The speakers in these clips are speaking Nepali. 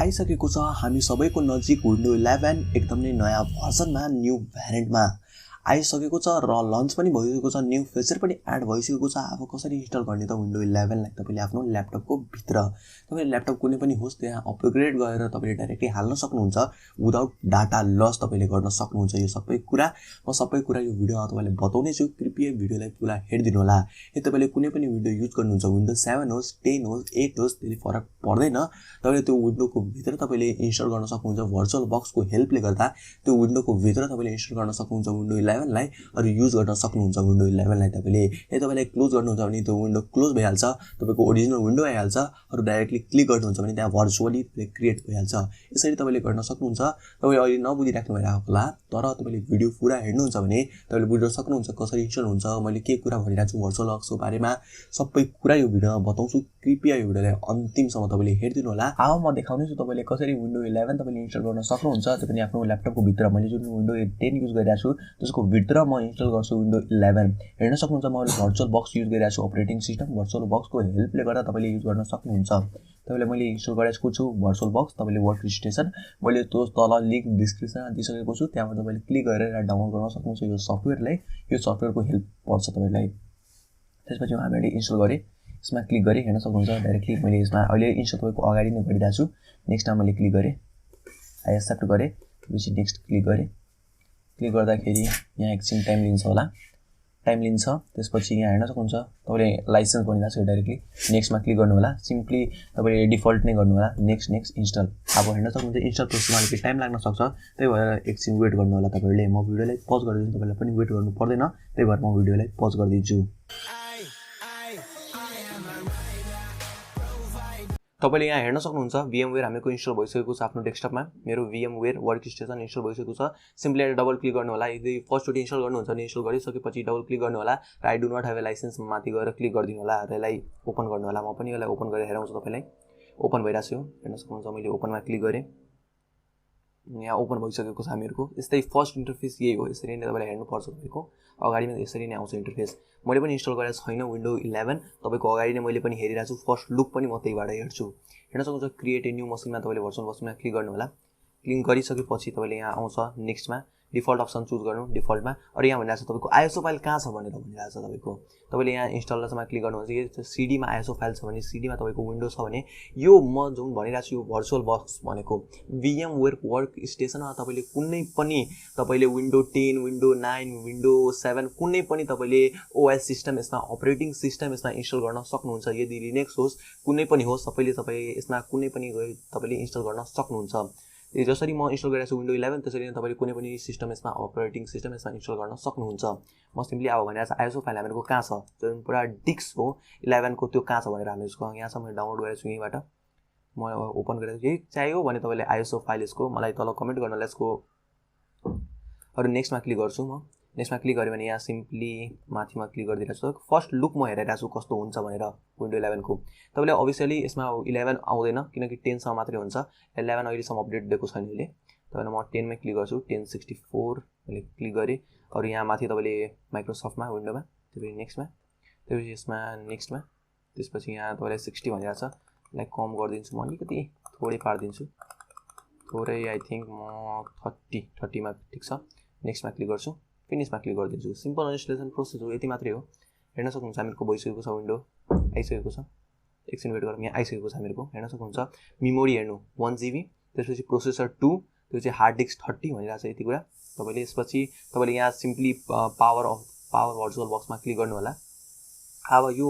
आइसकेको छ हामी सबैको नजिक विन्डो 11 एकदमै नयाँ भर्जनमा न्यू भ्यारिएन्टमा आइसकेको छ र लन्च पनि भइसकेको छ। न्यू फिचर पनि एड भइसकेको छ। अब कसरी इन्स्टल गर्ने त विन्डो 11 लाई तपाईले आफ्नो ल्यापटपको भित्र तपाईले ल्यापटप कुनै पनि होस् त्यहाँ अपग्रेड गरेर तपाईले डाइरेक्टली हाल्न सक्नुहुन्छ विदाउट डाटा लस तपाईले गर्न सक्नुहुन्छ। यो सबै कुरा यो भिडियोमा तपाईलाई बताउने छु। कृपया भिडियोलाई पुरा हेर्दिनु होला। यदि तपाईले कुनै पनि विन्डो युज गर्नुहुन्छ विन्डो 7 होस् 10 होस् 8 होस् त्यसले फरक पर्दैन। तपाईले त्यो विन्डोको भित्र तपाईले इन्स्टल गर्न सक्नुहुन्छ भर्चुअल बक्सको हेल्पले गर्दा त्यो विन्डोको भित्र तपाईले इन्स्टल गर्न सक्नुहुन्छ विन्डो 11 लाई अरु युज गर्न सक्नुहुन्छ विन्डो 11 लाई। तपाईले यदि तपाईले क्लोज गर्नुहुन्छ भने त्यो विन्डो क्लोज भइहाल्छ तपाईको ओरिजिनल विन्डो आइहाल्छ। अरु डाइरेक्टली क्लिक गर्नुहुन्छ भने त्यहाँ भर्चुअली क्रिएट भइहाल्छ। यसरी तपाईले गर्न सक्नुहुन्छ। तपाईले अहिले नबुझिराख्नु भइरहेको होला तर तपाईले भिडियो पुरा हेर्नुहुन्छ भने तपाईले बुझ्न सक्नुहुन्छ कसरी इन्स्टल हुन्छ। मैले के कुरा भनिरहेको छु भर्चुअल बक्सको बारेमा सबै कुरा यो भिडियोमा बताउँछु। कृपया यो भिडियोलाई अन्तिमसम्म तपाईले हेर्दिनु होला। अब म देखाउने छु तपाईले कसरी विन्डो 11 तपाईले इन्स्टल गर्न सक्नुहुन्छ। त्यो पनि आफ्नो ल्यापटपको भित्र। मैले जुन विन्डो 10 युज गरिरहेको छु त्यसको भित्र म इन्स्टल गर्छु विन्डो 11। हेर्न सक्नुहुन्छ म अहिले भर्चुअल बक्स युज गरिरहेको छु अपरेटिङ सिस्टम। भर्चुअल बक्सको हेल्पले गर्दा तपाईले युज गर्न सक्नुहुन्छ। तपाईले मैले इन्स्टल गरेको छु भर्चुअल बक्स। तपाईले वर्क स्टेसन मैले त्यो तल लिंक डिस्क्रिप्सनमा दिइसकेको छु त्यहाँबाट तपाईले क्लिक गरेर डाउनलोड गर्न सक्नुहुन्छ यो सफ्टवेयरलाई। यो सफ्टवेयरको हेल्प पर्छ तपाईलाई। त्यसपछि हामीले इन्स्टल गरे यसमा क्लिक गरे हेर्न सक्नुहुन्छ डाइरेक्टली मैले यसमा अहिले इन्स्टल तपाईको अगाडि नै गरिरहेको छु। नेक्स्टमा मैले क्लिक गरे आई एक्सेप्ट गरे त्यसपछि नेक्स्ट क्लिक गरे। क्लिक गर्दाखेरि यहाँ एकछिन टाइम लिन्छ होला त्यसपछि यहाँ हेर्न सक्नुहुन्छ तपाईले लाइसेन्स भनिरहेको छ डाइरेक्टली नेक्स्टमा क्लिक गर्नु होला। सिम्पली तपाईले डिफल्ट नै गर्नु होला नेक्स्ट इन्स्टल। अब हेर्न सक्नुहुन्छ इन्स्टल प्रोसेसमा अलिकति टाइम लाग्न सक्छ त्यही भएर एकछिन वेट गर्नु होला तपाईले। म भिडियोलाई पज गरिदिन्छु तपाईले पनि वेट गर्नु पर्दैन त्यही भएर म भिडियोलाई पज गरिदिन्छु। तपाईले यहाँ हेर्न सक्नुहुन्छ VMware हामीको इन्स्टल भइसकेको छ आफ्नो डेस्कटपमा। मेरो VMware वर्कस्टेसन इन्स्टल भइसकेको छ। सिम्पली डबल क्लिक गर्नु होला। यदि फर्स्ट चोटी इन्स्टल गर्नुहुन्छ भने इन्स्टल गरिसकेपछि डबल क्लिक गर्नु होला र I do not have a licence माथि गएर क्लिक गर्दिनु होला र यसलाई ओपन गर्नु होला। म पनि यसलाई ओपन गरेर हेराउँछु तपाईलाई। ओपन भइराछ यो हेर्न सक्नुहुन्छ मैले ओपनमा क्लिक गरे यहाँ ओपन भइसकेको छ हामीहरुको। यस्तै फर्स्ट इन्टरफेस यही हो। यसरी नै तपाईले हेर्नु पर्छ तपाईको अगाडिमा यसरी नै आउँछ इन्टरफेस। मैले पनि इन्स्टल गरेको छैन विन्डो 11 तपाईको अगाडि नै मैले पनि हेरिरहेको छु। फर्स्ट लुक पनि म त्यहीबाट हेर्छु। हेर्न सक्नुहुन्छ क्रिएट ए न्यू मसिनमा तपाईले भर्चुअल बक्समा क्लिक गर्नु होला। क्लिक गरिसकेपछि तपाईले यहाँ आउँछ नेक्स्टमा डिफल्ट अप्सन चुज गर्नु डिफल्टमा। अरु यहाँ भनिरहेको छ तपाईको आईएसओ फाइल कहाँ छ भनेर भनिरहेको छ तपाईको। तपाईले यहाँ इन्स्टलरमा क्लिक गर्नुहुन्छ कि सीडी मा आईएसओ फाइल छ भने सीडी मा तपाईको विन्डो छ भने यो म जुन भनिरहेको छु यो भर्चुअल बक्स भनेको VMware वर्क स्टेसनमा तपाईले कुनै पनि तपाईले विन्डो 10 विन्डो 9 विन्डो 7 कुनै पनि तपाईले ओएस सिस्टम यसमा अपरेटिङ सिस्टम यसमा इन्स्टल गर्न सक्नुहुन्छ। यदि लिनक्स होस् कुनै पनि होस् तपाईले यसमा कुनै पनि तपाईले इन्स्टल गर्न सक्नुहुन्छ। जसरी म इन्स्टल गरेको छु विन्डो 11 त्यसरी नै तपाईले कुनै पनि सिस्टम यसमा अपरेटिङ सिस्टम यसमा इन्स्टल गर्न सक्नुहुन्छ। म सिम्पली अब भनिरहेको छु आईएसओ फाइल हामीहरुको कहाँ छ जुन पुरा डिस्क हो 11 को त्यो कहाँ छ भनेर हामीहरुको यहाँ सम्म डाउनलोड गरेको छु यहीबाट। म ओपन गरेको छु। यही चाहियो भने तपाईले आईएसओ फाइल यसको मलाई तल कमेन्ट गर्नु होला। यसको अरु नेक्स्टमा क्लिक गर्छु म। नेक्स्टमा क्लिक गरे भने यहाँ सिम्पली माथिमा क्लिक गरिदिरहेको छु। फर्स्ट लुक म हेरिरहेको छु कस्तो हुन्छ भनेर विन्डो 11 को। तपाईले अभियसली यसमा 11 आउँदैन किनकि 10 सम्म मात्रै हुन्छ। 11 अहिले सम्म अपडेट दिएको छैन यसले। तपाईले म 10 मा क्लिक गर्छु 1064 मैले क्लिक गरे। अरु यहाँ माथि तपाईले माइक्रोसफ्टमा विन्डोमा त्यसपछि नेक्स्टमा त्यसपछि यसमा नेक्स्टमा त्यसपछि यहाँ तपाईले 60 भनिरहेको छ यसलाई कम गरिदिन्छु म अलिकति थोरै पार्दिन्छु थोरै आई थिंक म 30 मा ठीक छ। नेक्स्टमा क्लिक गर्छु फिनिशमा क्लिक गरिदिन्छु। सिम्पल इन्स्टलेसन प्रोसेस हो यति मात्रै हो। हेर्न सक्नुहुन्छ हामीहरुको भइसकेको छ विन्डो आइसकेको छ। एकछिन वेट गरौँ यहाँ आइसकेको छ हामीहरुको हेर्न सक्नुहुन्छ। मेमोरी हेर्नु 1 GB त्यसपछि प्रोसेसर 2 त्यसपछि हार्ड डिस्क 30 भनिरहेको छ यति कुरा। तपाईले यसपछि तपाईले यहाँ सिम्पली पावर भर्चुअल बक्समा क्लिक गर्नु होला। अब यो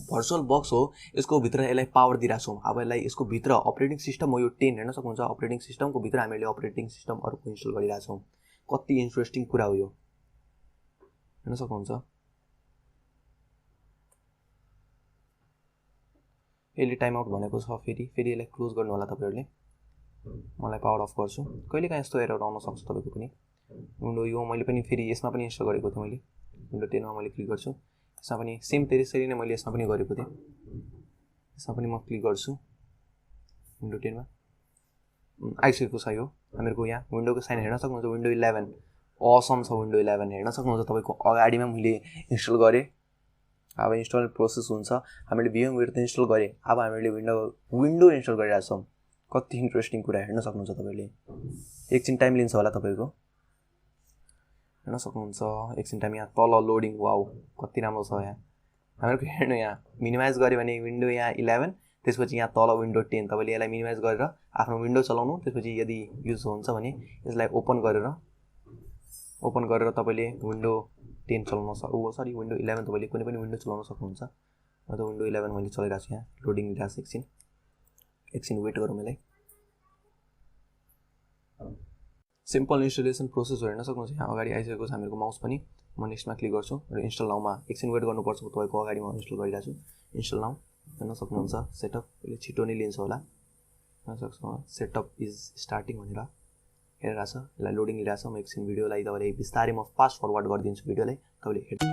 भर्चुअल बक्स हो यसको भित्र यसलाई पावर दिइराछौँ। अब यसलाई यसको भित्र अपरेटिङ सिस्टम हो यो 10 हेर्न सक्नुहुन्छ। अपरेटिङ सिस्टमको भित्र हामीले अपरेटिङ सिस्टम अर्को इन्स्टल गरिराछौँ। कति इन्ट्रेस्टिङ कुरा हो यो हेर्न सक्नुहुन्छ। यसले टाइम आउट भनेको छ फेरि यसलाई क्लोज गर्नु होला तपाईहरुले। मलाई पावर अफ गर्छु। कहिलेकाहीँ यस्तो एरर आउन सक्छ तपाईको पनि विन्डो यो मैले पनि फेरि यसमा पनि इन्स्टल गरेको थिएँ मैले विन्डो 10 मा मैले क्लिक गर्छु। यसमा पनि सेम त्यसरी नै मैले यसमा पनि गरेको थिएँ। यसमा पनि म क्लिक गर्छु विन्डो 10 मा आइसकेको छ यो हामीहरुको। यहाँ विन्डोको साइन हेर्न सक्नुहुन्छ विन्डो 11 असम छ विन्डो 11 हेर्न सक्नुहुन्छ तपाईको अगाडिमा मैले इन्स्टल गरे। अब इन्स्टल प्रोसेस हुन्छ। हामीले VMware त इन्स्टल गरे अब हामीले विन्डो इन्स्टल गरिरहेछौँ कति इन्ट्रेस्टिङ कुरा हेर्न सक्नुहुन्छ तपाईले। एकछिन टाइम लिन्छ होला तपाईको, हेर्न सक्नुहुन्छ एकछिन टाइम। यहाँ तल लोडिङ, वाउ कति राम्रो छ यहाँ हामीहरुको। हेर्नु यहाँ मिनिमाइज गरे भने विन्डो यहाँ 11, त्यसपछि यहाँ तल विन्डो 10। तपाईले यसलाई मिनिमाइज गरेर आफ्नो विन्डो चलाउनु, त्यसपछि यदि युज हुन्छ भने यसलाई ओपन गरेर तपाईले विन्डो 10 चलाउन विन्डो 11 तपाईले कुनै पनि विन्डो चलाउन सक्नुहुन्छ। म त विन्डो 11 मैले चलाइरहेको छु। यहाँ लोडिङ लिइरहेको छु, एकछिन वेट गरौँ यसलाई। सिम्पल इन्स्टलेसन प्रोसेस हेर्न सक्नुहुन्छ। यहाँ अगाडि आइसकेको छ हामीहरुको माउस पनि। म नेक्स्टमा क्लिक गर्छु र इन्स्टल नाउमा एकछिन वेट गर्नुपर्छ। तपाईको अगाडि म इन्स्टल गरिरहेको छु। इन्स्टल नाउ हेर्न सक्नुहुन्छ। सेटअप यसले छिटो नै लिन्छ होला। हेर्न सक्नुहुन्छ सेटअप इज स्टार्टिङ भनेर हेरिरहेको छ। यसलाई लोडिङ लिइरहेको छ। म एकछिन भिडियोलाई तपाईले बिस्तारै म फास्ट फरवर्ड गरिदिन्छु भिडियोलाई, तपाईले हेर्नु।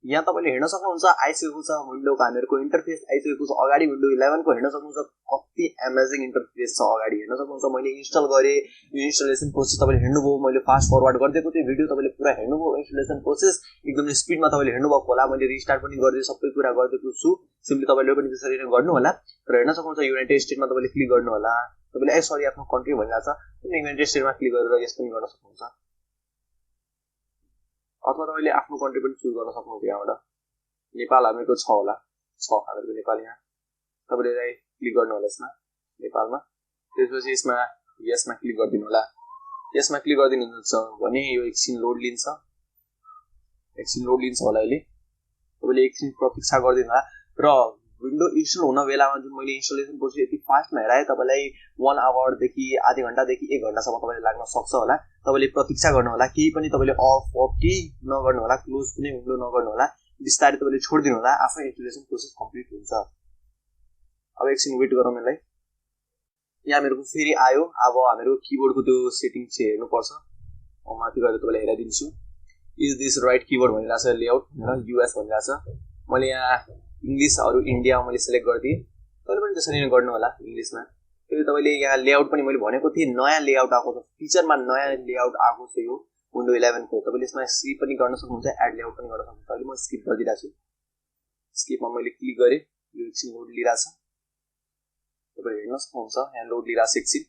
यहाँ तपाईले हेर्न सक्नुहुन्छ आइसकेको छ विन्डोको हामीहरुको इन्टरफेस आइसकेको छ। अगाडि विन्डो 11 को हेर्न सक्नुहुन्छ कति अमेजिङ इन्टरफेस छ। अगाडि हेर्न सक्नुहुन्छ मैले इन्स्टल गरे, यो इन्स्टलेसन प्रोसेस तपाईले हेर्नुभयो। मैले फास्ट फरवर्ड गर्दिएको त्यो भिडियो तपाईले पुरा हेर्नुभयो। इन्स्टलेसन प्रोसेस एकदमै स्पिडमा तपाईले हेर्नुभएको होला। मैले रिस्टार्ट पनि गर्दिए सबै कुरा गर्दिएको छु। सिम्पली तपाईले पनि त्यसरी नै गर्नु होला। र हेर्न सक्नुहुन्छ युनाइटेड स्टेटमा तपाईले क्लिक गर्नु होला। तपाईले सरी आफ्नो कन्ट्री भनिरहेछ, युनाइटेड स्टेटमा क्लिक गरेर यस पनि गर्न सक्नुहुन्छ। अथवा तपाईले आफ्नो कन्ट्री पनि चुज गर्न सक्नुहुन्छ। यहाँबाट नेपाल हामीको छ होला, छ हामीको नेपाल। यहाँ तपाईले यसलाई क्लिक गर्नु होला यसमा नेपालमा। त्यसपछि यसमा यसमा क्लिक गरिदिनु होला। यसमा क्लिक गरिदिनुहुन्छ भने यो एकछिन लोड लिन्छ, होला अहिले। तपाईले एकछिन प्रतीक्षा गरिदिनु होला। र विन्डो इन्स्टल हुन बेलामा जुन मैले इन्स्टलेसन प्रोसेस यति फास्टमा हेराए तपाईलाई 1 आवर देखि आधी घण्टादेखि 1 घण्टासम्म तपाईले लाग्न सक्छ होला। तपाईले प्रतीक्षा गर्नु होला। केही पनि तपाईले अफ केही नगर्नु होला, क्लोज कुनै विन्डो नगर्नु होला। बिस्तारै तपाईले छोड्दिनु होला, आफै इन्स्टलेसन प्रोसेस कम्प्लिट हुन्छ। अब एकछिन वेट गरौँ यसलाई। यहाँ हामीहरुको फेरि आयो। अब हामीहरु किबोर्डको त्यो सेटिङ चाहिँ हेर्नु पर्छ। म माथि गएर तपाईलाई हेराइदिन्छु। इज दिस राइट किबोर्ड भनिरहेछ, लेआउट हैन यूएस भनिरहेछ। मैले यहाँ इंग्लिश अरु इन्डिया मैले सिलेक्ट गर्दिए। तपाईले पनि त्यसरी नै गर्नु होला इंग्लिशमा। फेरि तपाईले यहाँ लेआउट पनि मैले भनेको थिए नयाँ लेआउट आएको छ, फिचरमा नयाँ लेआउट आएको छ यो विन्डो 11 को। तपाईले यसमा स्किप पनि गर्न सक्नुहुन्छ, एड लेआउट पनि गर्न सक्नुहुन्छ। अहिले म स्किप गरिदिरहेको छु। स्किपमा मैले क्लिक गरे, यो एकछिन लोड लिइरहेछ। तपाईले हेर्न सक्नुहुन्छ यहाँ लोड लिइरहेछ एकछिन।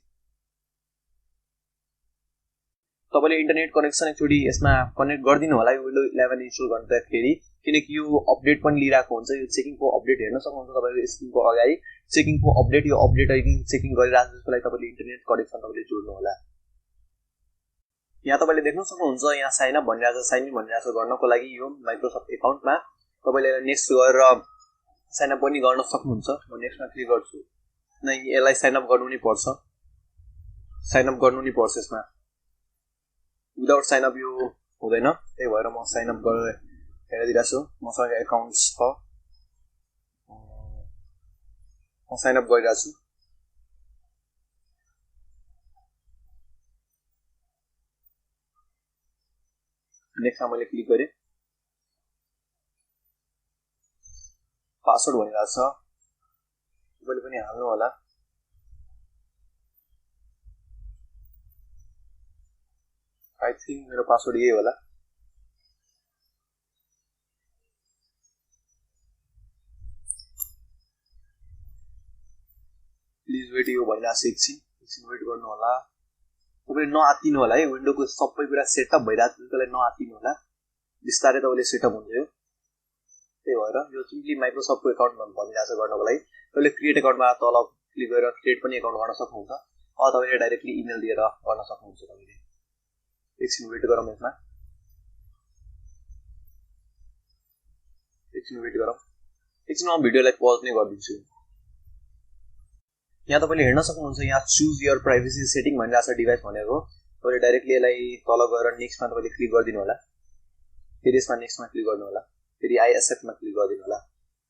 तपाईले इन्टरनेट कनेक्सन एकचोटी यसमा कनेक्ट गरिदिनु होला यो विन्डो 11 इन्स्टल गर्दाखेरि, किनकि यो अपडेट पनि लिइरहेको हुन्छ। यो चेकिङको अपडेट हेर्न सक्नुहुन्छ तपाईले स्क्रिनको अगाडि। चेकिङको अपडेट, यो अपडेट चेकिङ गरिरहेको छ, त्यसको लागि तपाईले इन्टरनेट कनेक्सन तपाईले जोड्नु होला। यहाँ तपाईले देख्न सक्नुहुन्छ यहाँ साइन अप भनिरहेछ, साइन इन भनिरहेछ गर्नको लागि यो माइक्रोसफ्ट एकाउन्टमा। तपाईले नेक्स्ट गरेर साइन अप पनि गर्न सक्नुहुन्छ। म नेक्स्टमा क्लिक गर्छु। नै यसलाई साइन अप गर्नु नि पर्छ, साइन अप गर्नु नि पर्छ यसमा। विदाउट साइन अप यो हुँदैन, त्यही भएर म साइन अप गरेर हेरिदिरहेको छु। मसँग एकाउन्ट छ, म साइन अप गरिरहेको छु। नेक्स्टमा मैले क्लिक गरेँ। पासवर्ड भनिरहेको छ, तपाईले पनि हाल्नु होला। आई थिंक मेरो पासवर्ड यही होला। प्लिज वेट, यो भनिरहेको छ एकछिन वेट गर्नु होला। तपाईले नआत्तिनु होला है, विन्डोको सबै कुरा सेटअप भइरहेको छ, त्यसलाई नआत्तिनु होला। बिस्तारै तपाईले सेटअप हुन्छ यो। त्यही भएर यो सिम्पली माइक्रोसफ्टको एकाउन्ट भनिरहेछ गर्नको लागि। तपाईले क्रिएट एकाउन्टमा तल क्लिक गरेर क्रिएट पनि एकाउन्ट गर्न सक्नुहुन्छ, अथवा तपाईले डाइरेक्टली इमेल दिएर गर्न सक्नुहुन्छ। तपाईले एकछिन वेट गरौँ यसमा, एकछिन वेट गरौँ। एकछिन म भिडियोलाई पज नै गरिदिन्छु। यहाँ तपाईले हेर्न सक्नुहुन्छ यहाँ चुज योर प्राइभेसी सेटिङ भनिरहेछ डिभाइस भनेको। तपाईले डाइरेक्टली यसलाई तल गएर नेक्स्टमा तपाईले क्लिक गरिदिनु होला। फेरि यसमा नेक्स्टमा क्लिक गर्नु होला। फेरि आई एक्सेप्टमा क्लिक गरिदिनु होला।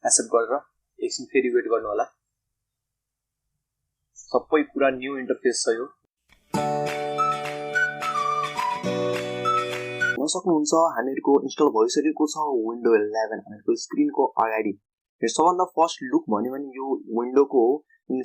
एक्सेप्ट गरेर एकछिन फेरि वेट गर्नु होला। सबै पुरा न्यू इन्टरफेस छ यो। हेर्न सक्नुहुन्छ हामीहरुको इन्स्टल भइसकेको छ विन्डो 11 हामीहरुको स्क्रिनको अगाडि। सबभन्दा फर्स्ट लुक भन्यो भने यो विन्डोको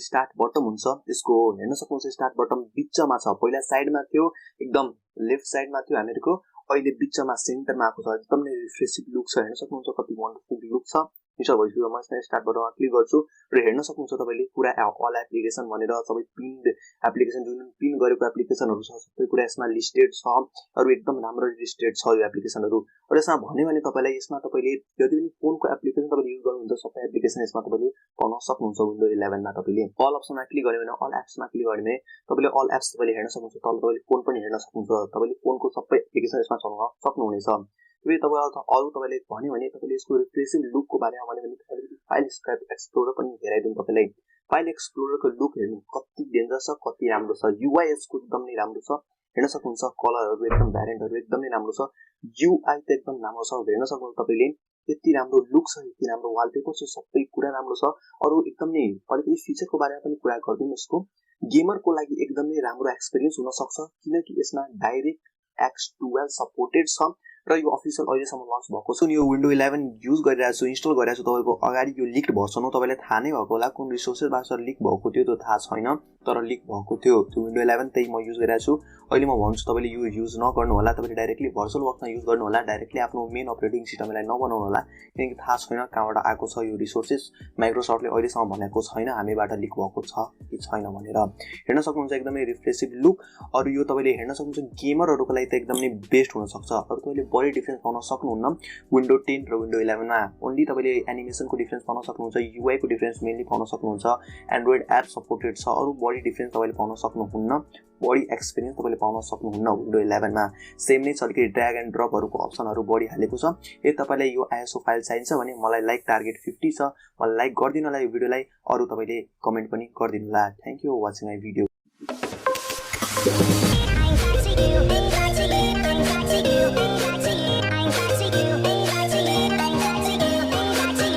स्टार्ट बटम हुन्छ त्यसको हेर्न सक्नुहुन्छ स्टार्ट बटम बिचमा छ पहिला साइडमा थियो एकदम लेफ्ट साइडमा थियो हामीहरुको अहिले बिचमा सेन्टरमा आएको छ एकदम नै रिफ्रेसिभ लुक छ हेर्न सक्नुहुन्छ कति वन्डरफुल लुक छ इन्स्टल भइसक्यो म स्टार्ट बटनमा क्लिक गर्छु र हेर्न सक्नुहुन्छ तपाईले पुरा अल एप्लिकेसन भनेर सबै पिन्ड एप्लिकेसन जुन पिन गरेको एप्लिकेसनहरु छ सबै कुरा यसमा लिस्टेड छ अरु एकदम राम्रो लिस्टेड छ यो एप्लिकेसनहरु र यसमा भन्ने भने तपाईलाई यसमा तपाईले जति पनि फोनको एप्लिकेसन तपाईले युज गर्नुहुन्छ सबै एप्लिकेसन यसमा तपाईले पाउन सक्नुहुन्छ विन्डो 11 मा तपाईले अल अप्सनमा क्लिक गर्यो भने अल एप्समा क्लिक गर्यो भने तपाईले अल एप्स तपाईले हेर्न सक्नुहुन्छ तल तपाईले फोन पनि हेर्न सक्नुहुन्छ तपाईले फोनको सबै एप्लिकेसन यसमा चलाउन सक्नुहुनेछ तपाईले अरु तपाईले भन्यो भने तपाईले यसको रिफ्रेसिभ लुकको बारेमा भन्यो भने तपाईले फाइल एक्सप्लोरर पनि हेराइदिनु तपाईलाई फाइल एक्सप्लोररको लुक हेर्नु कति डेन्जर छ कति राम्रो छ युआई यसको एकदम नै राम्रो छ हेर्न सक्नुहुन्छ कलरहरु एकदम भ्यारिएन्टहरु एकदम नै राम्रो छ युआई त एकदम राम्रो छ हेर्न सक्नुहुन्छ तपाईले यति राम्रो लुक छ यति राम्रो वालपेपर छ सबै कुरा राम्रो छ अरु एकदम नै अलिकति फिचरको बारेमा पनि कुरा गर्दिन यसको गेमरको लागि एकदम नै राम्रो एक्सपीरियन्स हुन सक्छ किनकि यसमा डाइरेक्ट X12 सपोर्टेड छ र यो अफिसियल अहिलेसम्म लन्च भएको छ नि यो विन्डो 11 युज गरिरहेको छु इन्स्टल गरिरहेको छु तपाईको अगाडि यो लिक्ड भर्सन हो तपाईलाई थाहा नै भएको होला कुन रिसोर्सेसबाट लिक भएको थियो त्यो थाहा छैन तर लिक भएको थियो त्यो विन्डो 11 त्यही म युज गरिरहेको छु अहिले म भन्छु तपाईले यो युज नगर्नु होला तपाईले डाइरेक्टली भर्चुअल बक्समा युज गर्नु होला डाइरेक्टली आफ्नो मेन अपरेटिङ सिस्टमलाई नबनाउनु होला किनकि थाहा छैन कहाँबाट आएको छ यो रिसोर्सेस माइक्रोसफ्टले अहिलेसम्म भनेको छैन हामीबाट लिक भएको छ कि छैन भनेर हेर्न सक्नुहुन्छ एकदमै रिफ्रेसिभ लुक अरु यो तपाईले हेर्न सक्नुहुन्छ गेमरहरुको लागि त एकदमै बेस्ट हुन सक्छ अरु तपाईले बडी डिफरेन्स पाउन सक्नुहुन्न विन्डो 10 र विन्डो 11 मा ओन्ली तपाईले एनिमेसनको डिफरेन्स पाउन सक्नुहुन्छ युआई को डिफरेन्स मेनली पाउन सक्नुहुन्छ एन्ड्रोइड एप सपोर्टेड छ अरु बडी डिफरेन्स तपाईले पाउन सक्नुहुन्न बडी एक्सपीरियन्स तपाईले पाउन सक्नुहुन्न विन्डो 11 मा सेम नै छ कि ड्र्याग एन्ड ड्रपहरुको अप्सनहरु बडी हालेको छ यदि तपाईलाई यो आईएसओ फाइल चाहिन्छ भने मलाई लाइक टार्गेट 50 छ मलाई लाइक गर्दिनु होला यो भिडियोलाई अरु तपाईले कमेन्ट पनि गर्दिनु होला thank you for watching my video